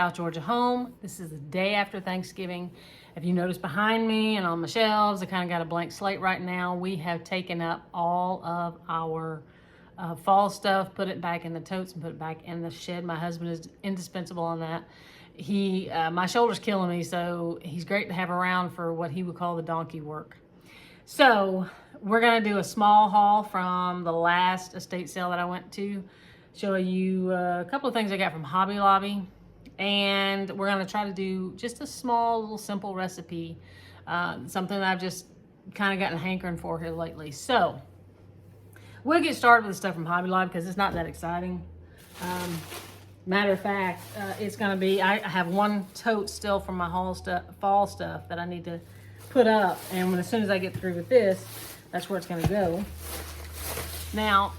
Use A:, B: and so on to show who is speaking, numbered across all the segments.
A: South Georgia home. This is the day after Thanksgiving. If you notice behind me and on my shelves, I kind of got a blank slate right now. We have taken up all of our fall stuff, put it back in the totes and put it back in the shed. My husband is indispensable on that. My shoulder's killing me, so he's great to have around for what he would call the donkey work. So we're gonna do a small haul from the last estate sale that I went to. Show you a couple of things I got from Hobby Lobby. And we're gonna try to do just a small, little simple recipe. Something that I've just kind of gotten hankering for here lately. So we'll get started with the stuff from Hobby Lobby because it's not that exciting. Matter of fact, it's gonna be, I have one tote still from my fall stuff that I need to put up. And as soon as I get through with this, that's where it's gonna go. Now,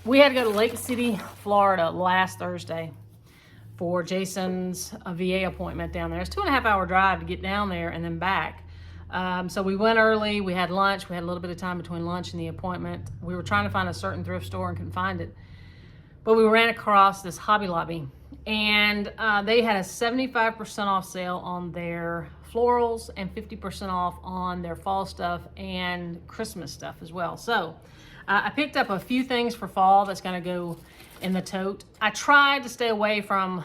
A: we had to go to Lake City, Florida last Thursday for Jason's VA appointment down there. It's a 2.5 hour drive to get down there and then back. So we went early, we had lunch, we had a little bit of time between lunch and the appointment. We were trying to find a certain thrift store and couldn't find it. But we ran across this Hobby Lobby and they had a 75% off sale on their florals and 50% off on their fall stuff and Christmas stuff as well. So I picked up a few things for fall that's gonna go in the tote. I tried to stay away from,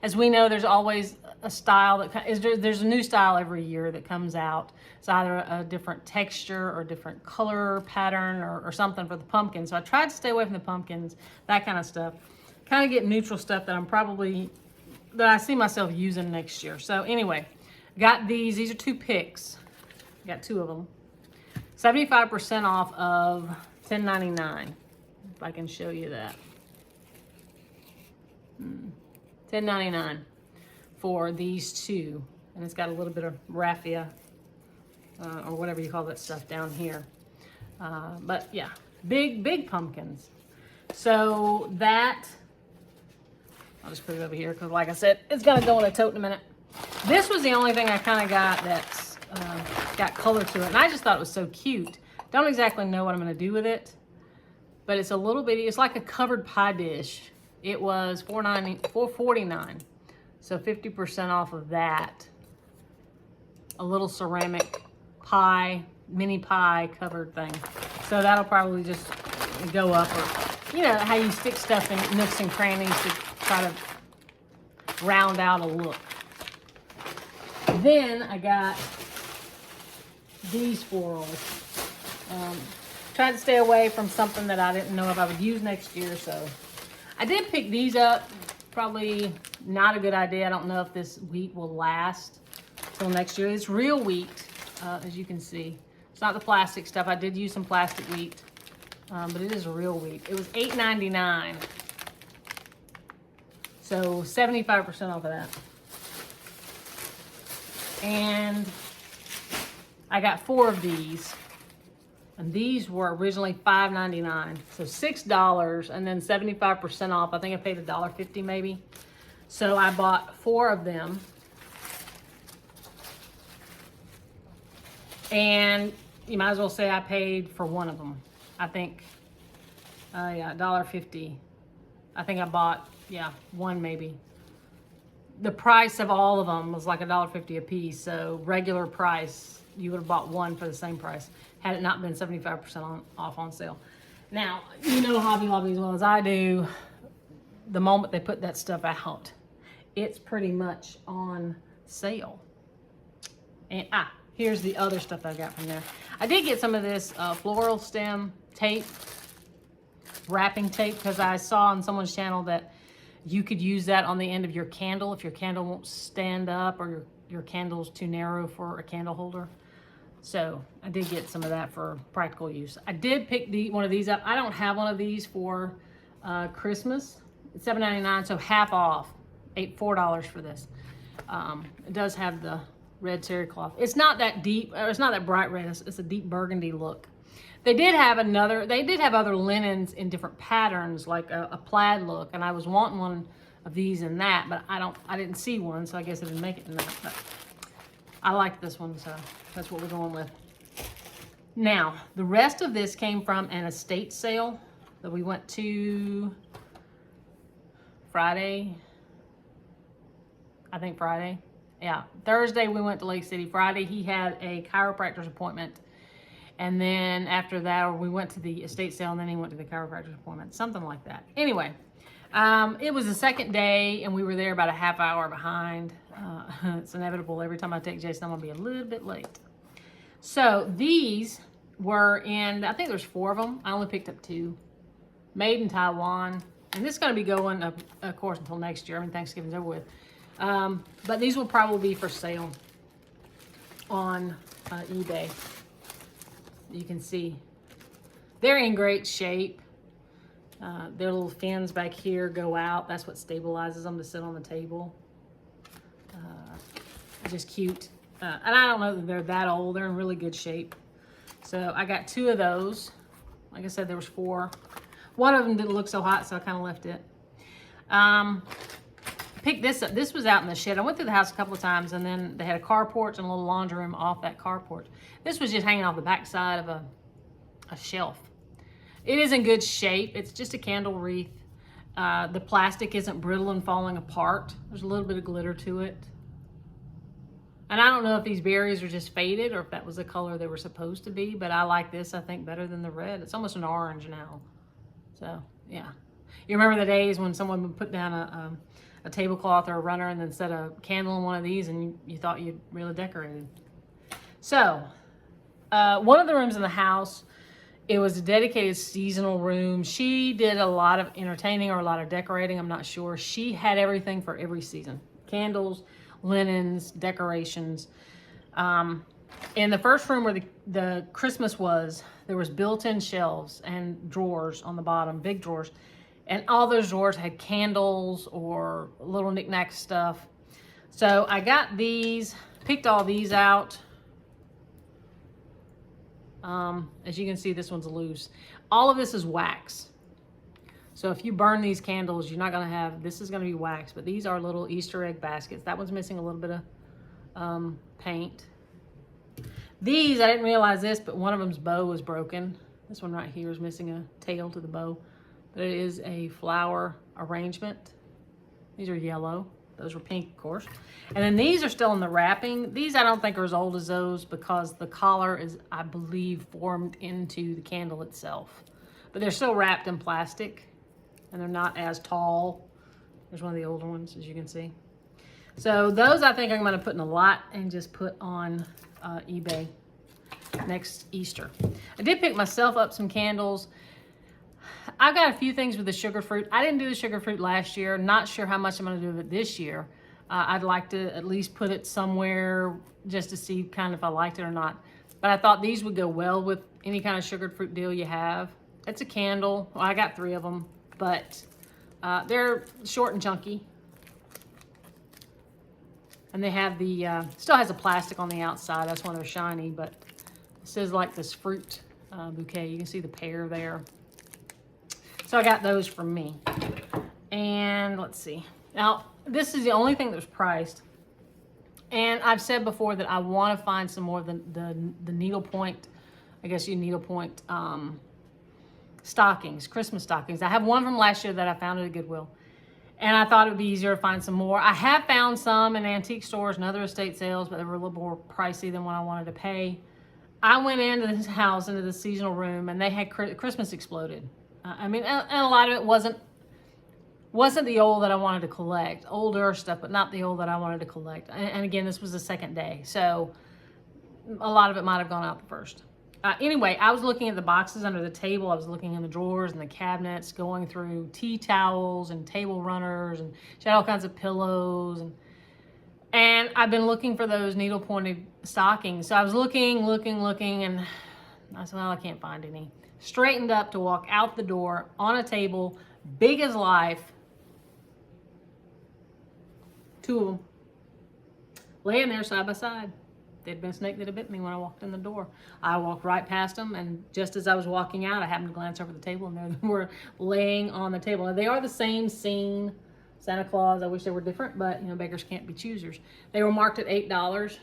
A: as we know, there's always a style there's a new style every year that comes out. It's either a different texture or different color pattern or something for the pumpkins. So I tried to stay away from the pumpkins, that kind of stuff. Kind of get neutral stuff that I see myself using next year. So anyway, got these are 2 picks. Got 2 of them. 75% off of $10.99. If I can show you that. $10.99 for these 2. And it's got a little bit of raffia or whatever you call that stuff down here. But yeah, big pumpkins. So that, I'll just put it over here because like I said, it's gonna go in a tote in a minute. This was the only thing I kind of got that's got color to it. And I just thought it was so cute. Don't exactly know what I'm gonna do with it. But it's a little bitty, it's like a covered pie dish. It was $4.49. So 50% off of that. A little ceramic pie, mini pie covered thing. So that'll probably just go up, or you know how you stick stuff in nooks and crannies to try to round out a look. Then I got these florals. Tried to stay away from something that I didn't know if I would use next year, so I did pick these up. Probably not a good idea. I don't know if this wheat will last till next year. It's real wheat, as you can see. It's not the plastic stuff. I did use some plastic wheat, but it is real wheat. It was $8.99, so 75% off of that. And I got 4 of these. And these were originally $5.99, so $6 and then 75% off. I think I paid $1.50 maybe. So I bought 4 of them. And you might as well say I paid for one of them. I think, yeah, $1.50. I think I bought, yeah, one maybe. The price of all of them was like $1.50 a piece, so regular price, you would have bought one for the same price had it not been 75% off on sale. Now, you know Hobby Lobby as well as I do. The moment they put that stuff out, it's pretty much on sale. And here's the other stuff I got from there. I did get some of this floral stem tape, wrapping tape, because I saw on someone's channel that you could use that on the end of your candle if your candle won't stand up or your candle's too narrow for a candle holder. So I did get some of that for practical use. I did pick one of these up. I don't have one of these for Christmas. It's $7.99, so half off. $4 for this. It does have the red terry cloth. It's not that deep, or it's not that bright red. It's a deep burgundy look. They did have other linens in different patterns, like a plaid look, and I was wanting one of these in that, but I didn't see one, so I guess I didn't make it in that. But I like this one, so that's what we're going with. Now, the rest of this came from an estate sale that we went to Friday. I think Friday. Yeah, Thursday we went to Lake City. Friday he had a chiropractor's appointment. And then after that, we went to the estate sale, and then he went to the chiropractor's appointment, something like that. Anyway, it was the second day, and we were there about a half hour behind. It's inevitable. Every time I take Jason, I'm going to be a little bit late. So these were in, I think there's 4 of them. I only picked up 2. Made in Taiwan. And this is going to be going, of course, until next year. I mean, Thanksgiving's over with. But these will probably be for sale on eBay. You can see they're in great shape. Their little fins back here go out. That's what stabilizes them to sit on the table. Just cute. And I don't know that they're that old. They're in really good shape. So I got 2 of those. Like I said, there was 4. One of them didn't look so hot, so I kind of left it. Picked this up. This was out in the shed. I went through the house a couple of times, and then they had a carport and a little laundry room off that carport. This was just hanging off the back side of a shelf. It is in good shape. It's just a candle wreath. The plastic isn't brittle and falling apart. There's a little bit of glitter to it. And I don't know if these berries are just faded or if that was the color they were supposed to be, but I like this, I think, better than the red. It's almost an orange now. So, yeah. You remember the days when someone would put down a tablecloth or a runner and then set a candle in one of these and you thought you'd really decorated. So, one of the rooms in the house, it was a dedicated seasonal room. She did a lot of entertaining or a lot of decorating, I'm not sure. She had everything for every season. Candles, linens, decorations. In the first room where the Christmas was, there was built-in shelves and drawers on the bottom, big drawers. And all those drawers had candles or little knick-knack stuff. So I got these, picked all these out. As you can see, this one's loose. All of this is wax. So if you burn these candles, you're not gonna have, this is gonna be wax, but these are little Easter egg baskets. That one's missing a little bit of paint. These, I didn't realize this, but one of them's bow was broken. This one right here is missing a tail to the bow. But it is a flower arrangement. These are yellow. Those were pink, of course. And then these are still in the wrapping. These I don't think are as old as those because the collar is, I believe, formed into the candle itself. But they're still wrapped in plastic and they're not as tall. There's one of the older ones, as you can see. So those I think I'm gonna put in a lot and just put on eBay next Easter. I did pick myself up some candles. I got a few things with the sugar fruit. I didn't do the sugar fruit last year. Not sure how much I'm going to do with it this year. I'd like to at least put it somewhere just to see kind of if I liked it or not. But I thought these would go well with any kind of sugared fruit deal you have. It's a candle. Well, I got 3 of them, but they're short and chunky. And they have the, still has a plastic on the outside. That's why they're shiny, but it says like this fruit bouquet. You can see the pear there. So I got those for me. And let's see. Now, this is the only thing that was priced. And I've said before that I want to find some more of the needlepoint, I guess you needlepoint stockings, Christmas stockings. I have one from last year that I found at a Goodwill. And I thought it would be easier to find some more. I have found some in antique stores and other estate sales, but they were a little more pricey than what I wanted to pay. I went into this house, into the seasonal room, and they had Christmas exploded. I mean, and a lot of it wasn't the old that I wanted to collect. Older stuff, but not the old that I wanted to collect. And again, this was the second day. So a lot of it might have gone out the first. Anyway, I was looking at the boxes under the table. I was looking in the drawers and the cabinets, going through tea towels and table runners. And she had all kinds of pillows. And I've been looking for those needle-pointed stockings. So I was looking, and I said, well, I can't find any. Straightened up to walk out the door on a table, big as life. 2 of them. Laying there side by side. They'd been a snake that had bit me when I walked in the door. I walked right past them, and just as I was walking out, I happened to glance over the table, and there they were laying on the table. Now, they are the same scene, Santa Claus. I wish they were different, but, you know, beggars can't be choosers. They were marked at $8,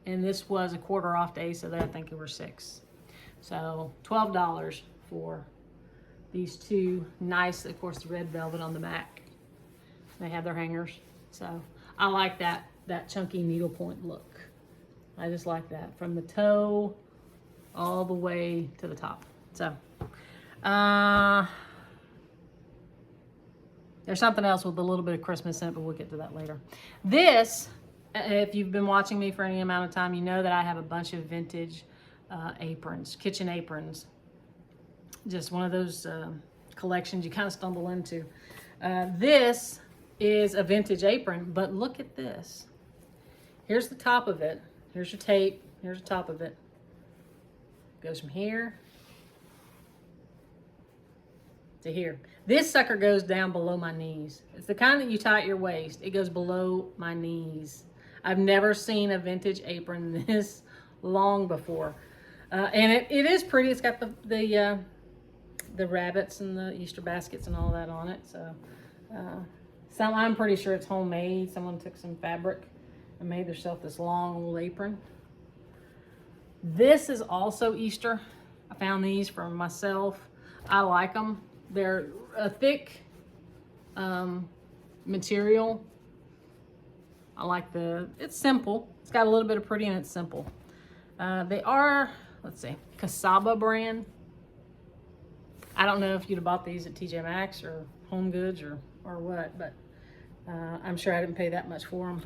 A: and this was a quarter off day, so I think it were $6. So $12 for these 2 nice, of course, the red velvet on the back. They have their hangers. So I like that chunky needlepoint look. I just like that from the toe all the way to the top. So, there's something else with a little bit of Christmas in it, but we'll get to that later. This, if you've been watching me for any amount of time, you know that I have a bunch of vintage aprons, kitchen aprons. Just one of those collections you kind of stumble into. This is a vintage apron, but look at this. Here's the top of it. Here's your tape. Here's the top of it. Goes from here to here. This sucker goes down below my knees. It's the kind that you tie at your waist. It goes below my knees. I've never seen a vintage apron this long before. And it is pretty. It's got the rabbits and the Easter baskets and all that on it. So I'm pretty sure it's homemade. Someone took some fabric and made themselves this long old apron. This is also Easter. I found these for myself. I like them. They're a thick material. I like it's simple. It's got a little bit of pretty and it's simple. They are, let's see, Casaba brand. I don't know if you'd have bought these at TJ Maxx or Home Goods or what, but I'm sure I didn't pay that much for them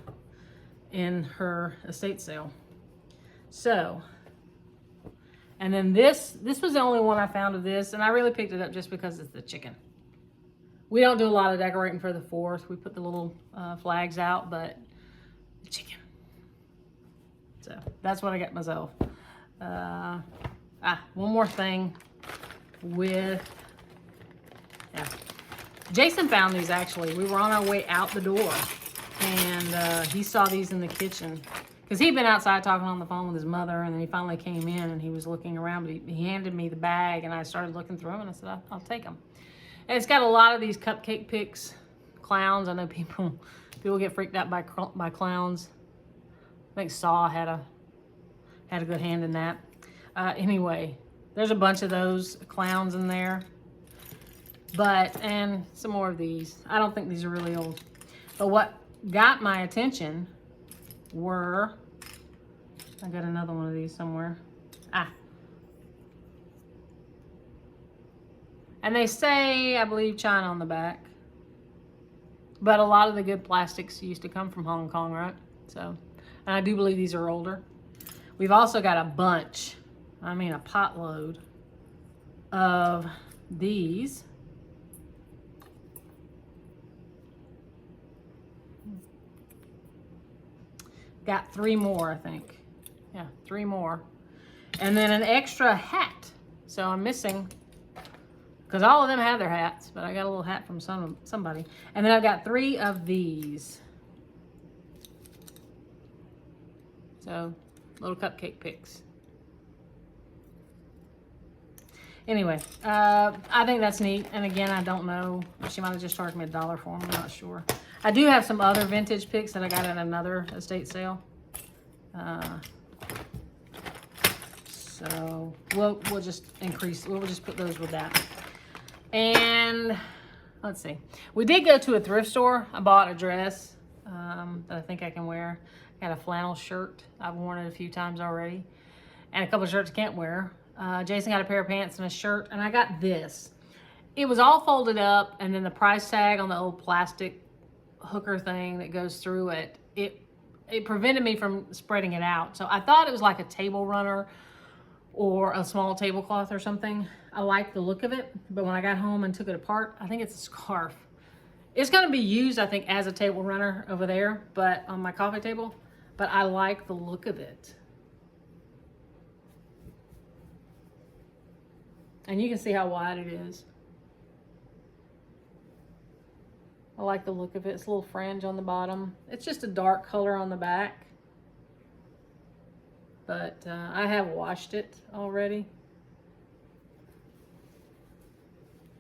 A: in her estate sale. So, and then this was the only one I found of this, and I really picked it up just because it's the chicken. We don't do a lot of decorating for the 4th. We put the little flags out, but the chicken. So that's what I got myself. One more thing with, Jason found these actually. We were on our way out the door, and he saw these in the kitchen. Because he'd been outside talking on the phone with his mother, and then he finally came in and he was looking around, but he handed me the bag, and I started looking through them, and I said, I'll take them. And it's got a lot of these cupcake picks, clowns. I know people get freaked out by clowns. I think Saw had a good hand in that. Anyway, there's a bunch of those clowns in there. And some more of these. I don't think these are really old. But what got my attention were, I got another one of these somewhere. And they say, I believe, China on the back. But a lot of the good plastics used to come from Hong Kong, right? So, and I do believe these are older. We've also got a bunch, a potload of these. Got 3 more, I think. Yeah, 3 more. And then an extra hat. So I'm missing, because all of them have their hats, but I got a little hat from somebody. And then I've got 3 of these. So, little cupcake picks. Anyway, I think that's neat. And again, I don't know. She might have just charged me $1 for them. I'm not sure. I do have some other vintage picks that I got at another estate sale. So we'll just put those with that. And let's see. We did go to a thrift store. I bought a dress that I think I can wear. I got a flannel shirt. I've worn it a few times already. And a couple of shirts I can't wear. Jason got a pair of pants and a shirt. And I got this. It was all folded up, and then the price tag on the old plastic hooker thing that goes through it, it prevented me from spreading it out. So I thought it was like a table runner or a small tablecloth or something. I like the look of it, but when I got home and took it apart, I think it's a scarf. It's going to be used, I think, as a table runner over there, but on my coffee table, but I like the look of it. And you can see how wide it is. I like the look of it. It's a little fringe on the bottom. It's just a dark color on the back. But I have washed it already.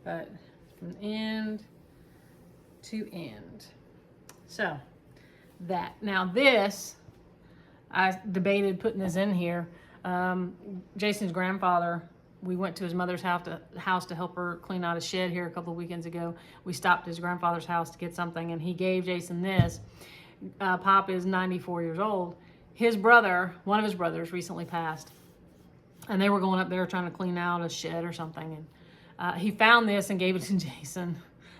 A: But from end to end. So, that. Now this, I debated putting this in here. Jason's grandfather, we went to his mother's house to help her clean out a shed here a couple of weekends ago. We stopped at his grandfather's house to get something, and he gave Jason this. Pop is 94 years old. His brother, one of his brothers, recently passed, and they were going up there trying to clean out a shed or something, and he found this and gave it to Jason.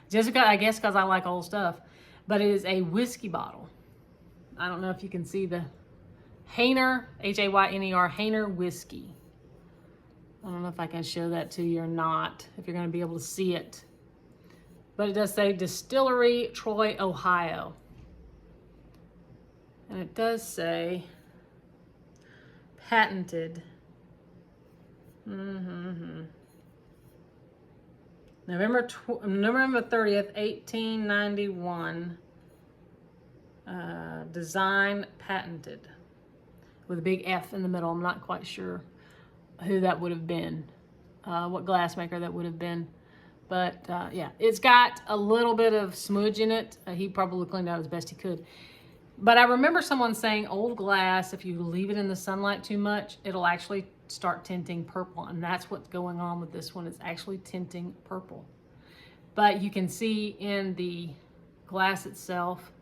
A: Jessica, I guess because I like old stuff, but it is a whiskey bottle. I don't know if you can see the Hayner, Hayner, Hayner whiskey. I don't know if I can show that to you or not, if you're going to be able to see it. But it does say Distillery, Troy, Ohio. And it does say patented. November 30th, 1891. Design patented. With a big F in the middle. I'm not quite sure who that would have been. What glassmaker that would have been. But yeah, it's got a little bit of smudge in it. He probably cleaned out as best he could. But I remember someone saying old glass, if you leave it in the sunlight too much, it'll actually start tinting purple. And that's what's going on with this one. It's actually tinting purple. But you can see in the glass itself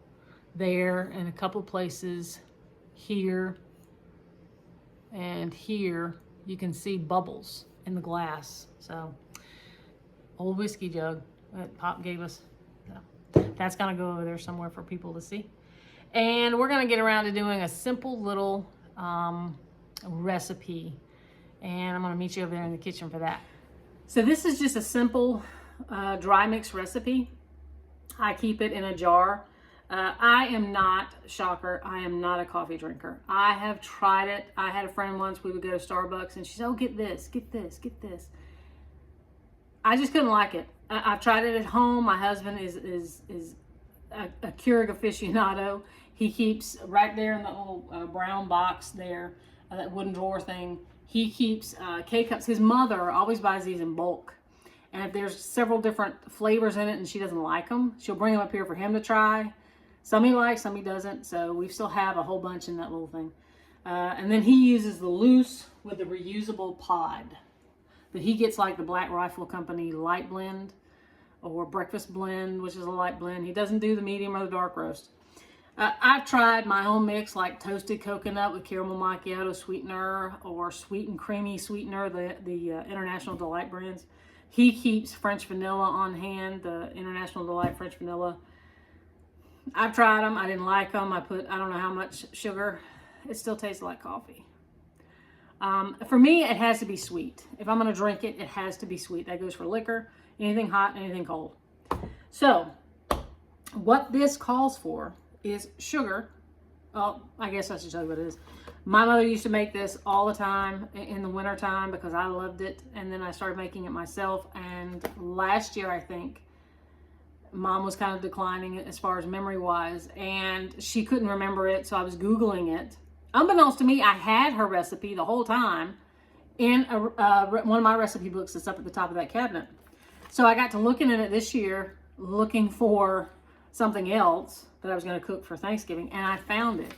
A: there, and a couple places here and here, you can see bubbles in the glass. So, old whiskey jug that Pop gave us. So, that's gonna go over there somewhere for people to see. And we're gonna get around to doing a simple little recipe. And I'm gonna meet you over there in the kitchen for that. So this is just a simple dry mix recipe. I keep it in a jar. I am not, shocker, I am not a coffee drinker. I have tried it. I had a friend once, we would go to Starbucks and she said, oh, get this, get this, get this. I just couldn't like it. I've tried it at home. My husband is a Keurig aficionado. He keeps right there in the little brown box there, that wooden drawer thing. He keeps K-Cups. His mother always buys these in bulk. And if there's several different flavors in it and she doesn't like them, she'll bring them up here for him to try. Some he likes, some he doesn't. So we still have a whole bunch in that little thing. And then he uses the loose with the reusable pod. But he gets like the Black Rifle Company light blend or breakfast blend, which is a light blend. He doesn't do the medium or the dark roast. I've tried my own mix like toasted coconut with caramel macchiato sweetener or sweet and creamy sweetener, the International Delight brands. He keeps French vanilla on hand, the International Delight French vanilla. I've tried them. I didn't like them. I don't know how much sugar. It still tastes like coffee. For me, it has to be sweet. If I'm going to drink it, it has to be sweet. That goes for liquor, anything hot, anything cold. So, what this calls for is sugar. Oh, I guess I should tell you what it is. My mother used to make this all the time in the winter time because I loved it. And then I started making it myself. And last year, I think, Mom was kind of declining as far as memory-wise. And she couldn't remember it, so I was Googling it. Unbeknownst to me, I had her recipe the whole time in one of my recipe books that's up at the top of that cabinet. So I got to looking at it this year, looking for something else that I was going to cook for Thanksgiving, and I found it.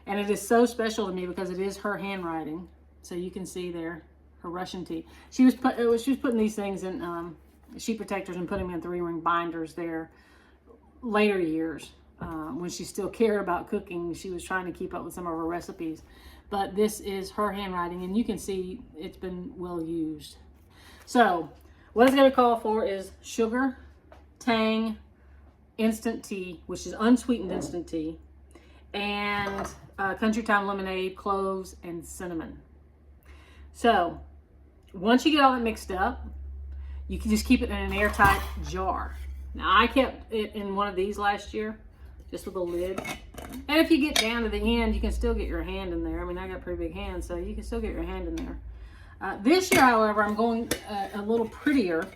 A: And it is so special to me because it is her handwriting. So you can see there her Russian tea. She was putting these things in sheet protectors and putting them in 3-ring binders there later years. When she still cared about cooking, she was trying to keep up with some of her recipes. But this is her handwriting, and you can see it's been well used. So what it's going to call for is sugar, Tang instant tea, which is unsweetened instant tea, and Country Time lemonade, cloves, and cinnamon. So once you get all that mixed up, you can just keep it in an airtight jar. Now I kept it in one of these last year, just with a lid. And if you get down to the end, you can still get your hand in there. I mean, I got pretty big hands, so you can still get your hand in there. This year, however, I'm going a little prettier.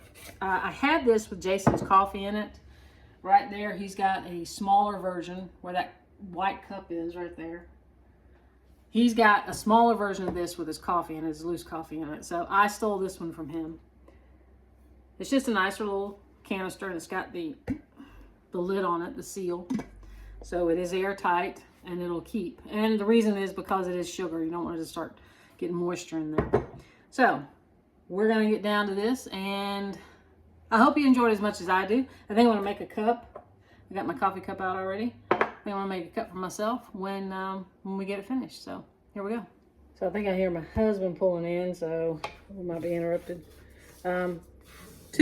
A: I had this with Jason's coffee in it. Right there, he's got a smaller version where that white cup is right there. He's got a smaller version of this with his coffee and his loose coffee in it. So I stole this one from him. It's just a nicer little canister, and it's got the lid on it, the seal. So it is airtight and it'll keep. And the reason is because it is sugar. You don't want it to start getting moisture in there. So we're going to get down to this, and I hope you enjoyed as much as I do. I think I'm going to make a cup. I got my coffee cup out already. I'm think I'm gonna make a cup for myself when we get it finished. So here we go. So I think I hear my husband pulling in, so we might be interrupted. 2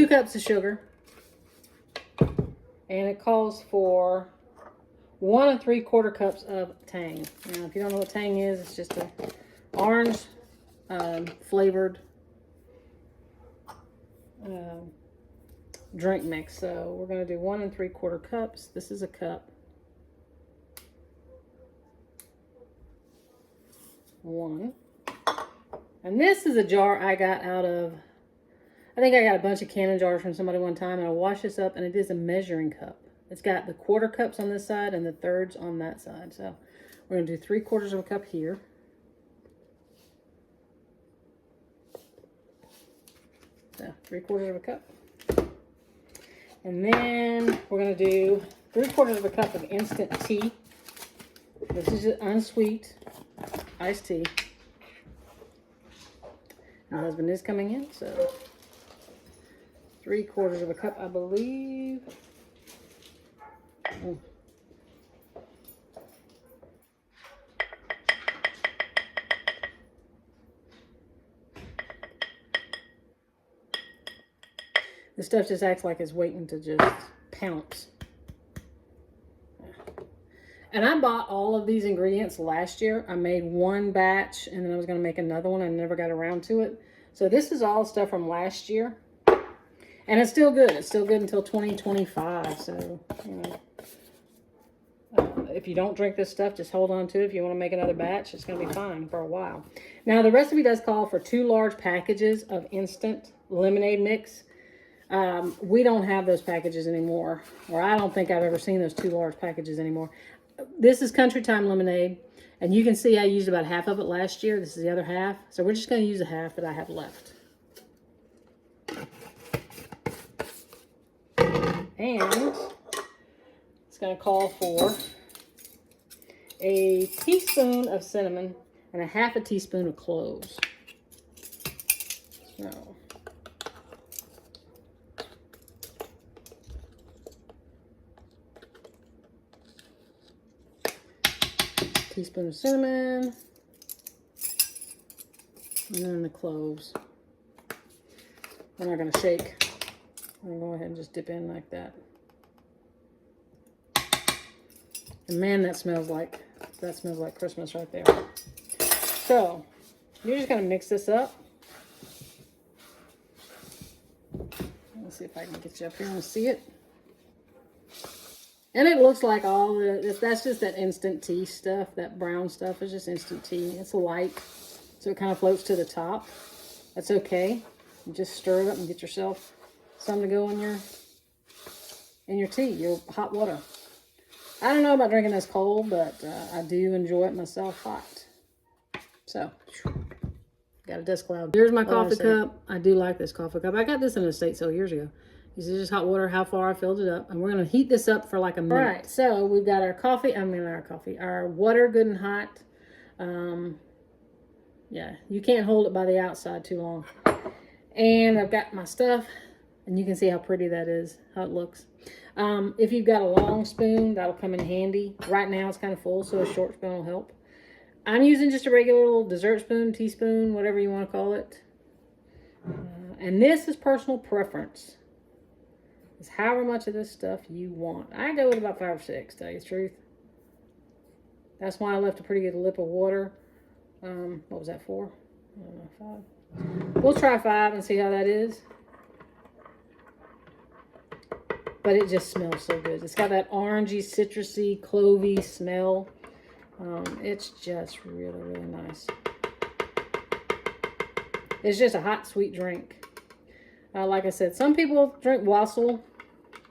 A: cups of sugar, and it calls for 1 3/4 cups of Tang. Now, if you don't know what Tang is, it's just a orange flavored drink mix. So we're going to do 1 3/4 cups. This is a cup. 1. And this is a jar I got out of, I think I got a bunch of canning jars from somebody one time, and I washed this up, and it is a measuring cup. It's got the 1/4 cups on this side and the 1/3 on that side. So we're going to do 3/4 of a cup here. So 3/4 of a cup. And then we're going to do 3/4 of a cup of instant tea. This is just unsweet iced tea. My husband is coming in, so 3/4 of a cup, I believe. This stuff just acts like it's waiting to just pounce. And I bought all of these ingredients last year. I made 1 batch, and then I was going to make another one. I never got around to it. So this is all stuff from last year. And it's still good. It's still good until 2025. So, you know, if you don't drink this stuff, just hold on to it. If you want to make another batch, it's going to be fine for a while. Now, the recipe does call for 2 large packages of instant lemonade mix. We don't have those packages anymore. Or I don't think I've ever seen those 2 large packages anymore. This is Country Time lemonade. And you can see I used about half of it last year. This is the other half. So we're just going to use the half that I have left. And it's going to call for a teaspoon of cinnamon and a 1/2 teaspoon of cloves. So, teaspoon of cinnamon, and then the cloves. We're not going to shake. I'm going to go ahead and just dip in like that. And man, that smells like Christmas right there. So you're just going to mix this up. Let's see if I can get you up here and see it. And it looks like all the, that's just that instant tea stuff. That brown stuff is just instant tea. It's light, so it kind of floats to the top. That's okay. You just stir it up and get yourself some to go in your tea, your hot water. I don't know about drinking this cold, but I do enjoy it myself hot. So, got a dust cloud. Here's my coffee cup. I do like this coffee cup. I got this in an estate sale years ago. This is just hot water, how far I filled it up. And we're going to heat this up for like a minute. All right, so we've got our our water good and hot. Yeah, you can't hold it by the outside too long. And I've got my stuff. And you can see how pretty that is, how it looks. If you've got a long spoon, that'll come in handy. Right now it's kind of full, so a short spoon will help. I'm using just a regular little dessert spoon, teaspoon, whatever you want to call it. And this is personal preference. It's however much of this stuff you want. I go with about 5 or 6, to tell you the truth. That's why I left a pretty good lip of water. What was that for? I don't know, 5. We'll try 5 and see how that is. But it just smells so good. It's got that orangey, citrusy, clovey smell. It's just really, really nice. It's just a hot, sweet drink. Like I said, some people drink wassail.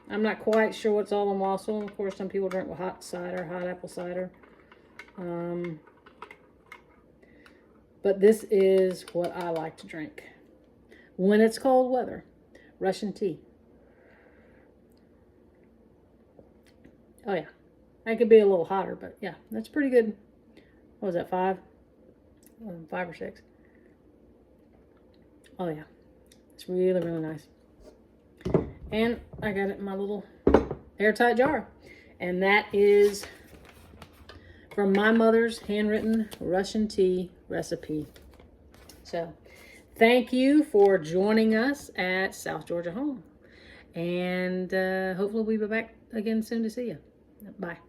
A: I'm not quite sure what's all in wassail. Of course, some people drink with hot cider, hot apple cider. But this is what I like to drink when it's cold weather. Russian tea. Oh, yeah. That could be a little hotter, but yeah, that's pretty good. What was that, 5? 5 or 6. Oh, yeah. It's really, really nice. And I got it in my little airtight jar. And that is from my mother's handwritten Russian tea recipe. So thank you for joining us at South Georgia Home. And hopefully we'll be back again soon to see you. Bye.